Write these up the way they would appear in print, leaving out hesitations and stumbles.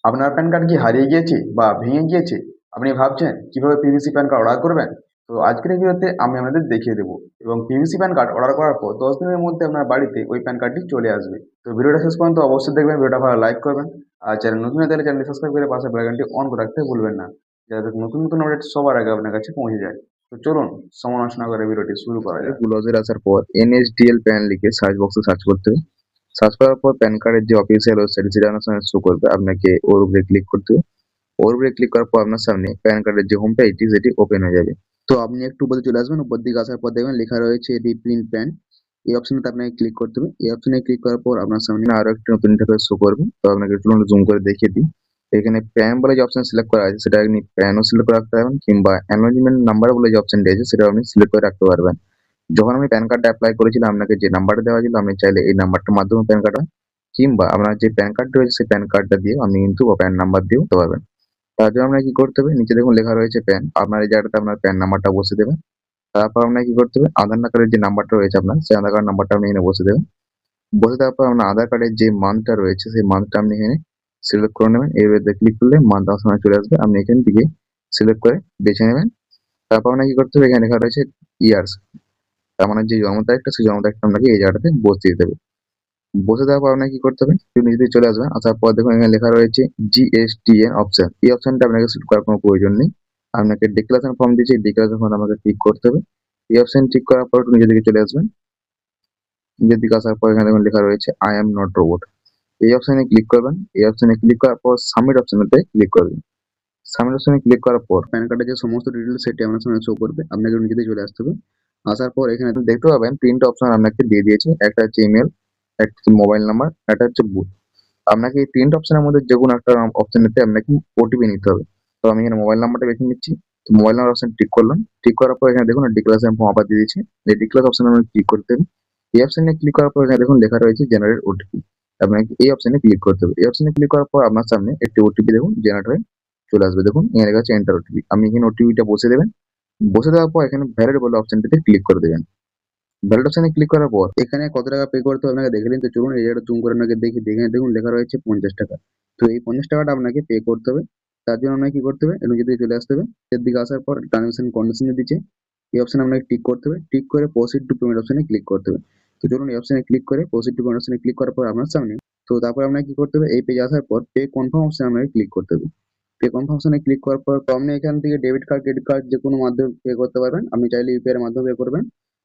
আপনার pan card কি হারিয়ে গিয়েছে বা ভেঙে গিয়েছে? আপনি ভাবছেন কিভাবে পিভিসি প্যান কার্ড অর্ডার করবেন? তো আজকের এই ভিডিওতে আমি আপনাদের দেখিয়ে দেবো এবং পিভিসি প্যান কার্ড অর্ডার করার পর 10 দিনের মধ্যে আপনার বাড়িতে ওই প্যান কার্ডটি চলে আসবে। তো ভিডিওটা শেষ পর্যন্ত অবশ্যই দেখবেন, ভিডিওটা ভালো লাইক করবেন আর চ্যানেল নতুন হয়ে থাকলে চ্যানেলটি সাবস্ক্রাইব করে পাশে বেল আইকনটি অন করে রাখতে ভুলবেন না, যাতে নতুন নতুন আপডেট সবার আগে আপনার কাছে পৌঁছে যায়। তো চলুন সময় নষ্ট না করে ভিডিওটি শুরু করা যাক। ব্রাউজারে আসার পর এনএসডিএল প্যান লিখে সার্চ বক্সে সার্চ করতে হবে। সার্চ করার পর প্যান কার্ডের যে অফিসিয়াল ওয়েবসাইট সেটা আপনার সামনে শো করবে, আপনাকে ওর উপরে ক্লিক করতে হবে। ওর উপরে ক্লিক করার পর আপনার সামনে প্যান কার্ডের যে হোম পেজটি সেটি ওপেন হয়ে যাবে। তো আপনি একটু উপরে চলে আসবেন, উপর দিকে আসার পর দেখবেন লেখা রয়েছে রিপ্রিন্ট প্যান। এই অপশনটা আপনাকে ক্লিক করতে হবে। এই অপশনে ক্লিক করার পর আপনার সামনে আরো একটি নতুন ইন্টারফেস শো করবে। তো আপনাকে একটু জুম করে দেখিয়ে দিই। এখানে প্যান বলে যে অপশন সিলেক্ট করা আছে সেটা আপনি প্যানও সিলেক্ট করে রাখতে পারবেন, কিংবা অ্যানোনিমেন্ট নাম্বার বলে যে অপশনটি আছে সেটা আপনি সিলেক্ট করে রাখতে পারবেন। যখন আমি প্যান কার্ডটা অ্যাপ্লাই করেছিলাম আপনাকে যে নাম্বারটা দেওয়া ছিল, আপনি চাইলে এই নাম্বারটার মাধ্যমে প্যান কার্ডটা, কিংবা আপনার যে প্যান কার্ড রয়েছে সেই প্যান কার্ডটা দিয়ে আপনি কিন্তু প্যান নাম্বার দিয়েও দিতে পারবেন। তার জন্য আপনাকে কি করতে হবে, নিচে দেখুন লেখা রয়েছে প্যান, আপনার এই জায়গাটাতে আপনার প্যান নাম্বারটা বসে দেবেন। তারপর আপনাকে কি করতে হবে, আধার কার্ডের যে নাম্বারটা রয়েছে আপনার, সেই আধার কার্ড নাম্বারটা আপনি এখানে বসে দেবেন। বসে দেওয়ার পর আপনার আধার কার্ডের যে মান্থটা রয়েছে সেই মান্থটা আপনি এখানে সিলেক্ট করে নেবেন। এবারে ক্লিক করলে মান্থ আপনার সামনে চলে আসবে, আপনি এখান থেকে সিলেক্ট করে বেছে নেবেন। তারপর আপনাকে কি করতে হবে, এখানে লেখা রয়েছে ইয়ার্স, তার মানে যে জন্ম তারিখটা সেই জন্ম তারিখটা আপনাকে এই জায়গাটাতে বসে দিতে হবে। বসে দেওয়ার পর আপনাকে কি করতে হবে, একটু নিচে দিকে চলে আসবেন। আসার পর দেখুন এখানে লেখা রয়েছে জিএসটিএন অপশন। এই অপশনটা আপনাকে সিলেক্ট করার কোনো প্রয়োজন নেই। আপনাকে ডিক্লারেশন ফর্ম দিয়েছে, এই ডিক্লারেশন ফর্ম আমাকে ক্লিক করতে হবে। এই অপশন ঠিক করার পর একটু নিচের দিকে চলে আসবেন। নিচের দিকে আসার পর এখানে দেখুন লেখা রয়েছে আই এম নট রোবট। এই অপশনে ক্লিক করবেন। এই অপশনে ক্লিক করার পর সাবমিট অপশনটাতে ক্লিক করবেন। সাবমিট অপশনে ক্লিক করার পর প্যান কার্ডের যে সমস্ত ডিটেলস সেটি আপনার সামনে শো করবে, আপনাকে নিচে দিকে চলে আসতে হবে। আসার পর এখানে আপনি দেখতে পাবেন তিনটা অপশন আপনাকে দিয়ে দিয়েছে, একটা হচ্ছে ইমেল, একটা হচ্ছে মোবাইল নাম্বার, একটা হচ্ছে বুথ। আপনাকে এই তিনটা অপশনের মধ্যে যে কোনো একটা অপশন নিতে আপনাকে ওটিপি নিতে হবে। তো আমি এখানে মোবাইল নাম্বারটা বেছে নিচ্ছি। তো মোবাইল নাম্বার অপশন টিক করলাম। টিক করার পর এখানে দেখুন ডিক্লারেশন ফর্ম আবার দিয়ে দিচ্ছে। এই ডিক্লারেশন অপশনে আমি ক্লিক করতে হবে। এই অপশনে ক্লিক করার পর এখানে দেখুন লেখা রয়েছে জেনারেট ওটিপি। আপনাকে এই অপশনে ক্লিক করতে হবে। এই অপশনে ক্লিক করার পর আপনার সামনে একটি ওটিপি দেখুন জেনারেট হয়ে চলে আসবে। দেখুন এখানে লেখা আছে এন্টার ওটিপি। আপনি এখানে ওটিপিটা বসে দেবেন। বসে দেওয়ার পর এখানে ভ্যালিড বলে অপশনটিতে ক্লিক করে দেবেন। ভ্যালিড অপশনে ক্লিক করার পর এখানে কত টাকা পে করতে হবে আপনাকে দেখে নিন। তো চলুন এই জায়গাটা জুম করে আপনাকে দেখি। দেখে দেখুন লেখা রয়েছে 50 টাকা। তো এই 50 টাকাটা আপনাকে পে করতে হবে। তার জন্য আপনাকে কি করতে হবে, এর দিকে চলে আসতে হবে। এর দিকে আসার পর ট্রানজাকশন কন্ডিশন দিচ্ছে, এই অপশনে আপনাকে টিক করতে হবে। টিক করে প্রসিড টু পেমেন্ট অপশনে ক্লিক করতে হবে। তো চলুন এই অপশনে ক্লিক করে প্রসিড টু পেমেন্ট অপশনে ক্লিক করার পর আপনার সামনে, তো তারপর আপনাকে কি করতে হবে, এই পেজে আসার পর পে কনফার্ম অপশনে আপনাকে ক্লিক করতে হবে। পে কনফার্ম অপশনে ক্লিক করার পর তো আপনি এখান থেকে ডেবিট কার্ড, ক্রেডিট কার্ড যে কোনো মাধ্যমে পে করতে পারবেন। আপনি চাইলে ইউপিআই এর মাধ্যমে পে করবেন।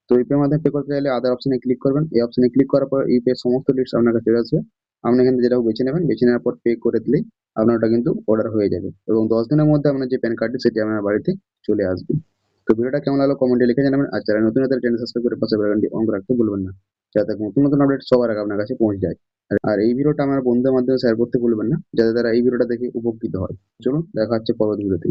তো ইউপিআই এর মাধ্যমে পে করতে চাইলে আদার অপশনে ক্লিক করবেন। এই অপশনে ক্লিক করার পর ইউপিআই সমস্ত লিস্ট আপনার কাছে চলে আসবে। আপনি এখান থেকে যেটা বেছে নেবেন, বেছে নেওয়ার পর পে করে দিলেই আপনার ওটা কিন্তু অর্ডার হয়ে যাবে এবং 10 দিনের মধ্যে আপনার যে প্যান কার্ডটি সেটি আপনার বাড়িতে চলে আসবে। তো ভিডিওটা কেমন লাগলো কমেন্টে লিখে জানাবেন। আর যারা নতুন হতে চ্যানেল সাবস্ক্রাইব করে পাশে বেল আইকনটি অন করে রাখতে ভুলবেন না, যাতে নতুন নতুন আপডেট সবার আগে আপনার কাছে পৌঁছে যায়। আর এই ভিডিওটা আমার বন্ধুদের মাধ্যমে শেয়ার করতে ভুলবেন না, যাতে তারা এই ভিডিওটা দেখে উপকৃত হয়। চলুন দেখা হচ্ছে পরবর্তী ভিডিওতে।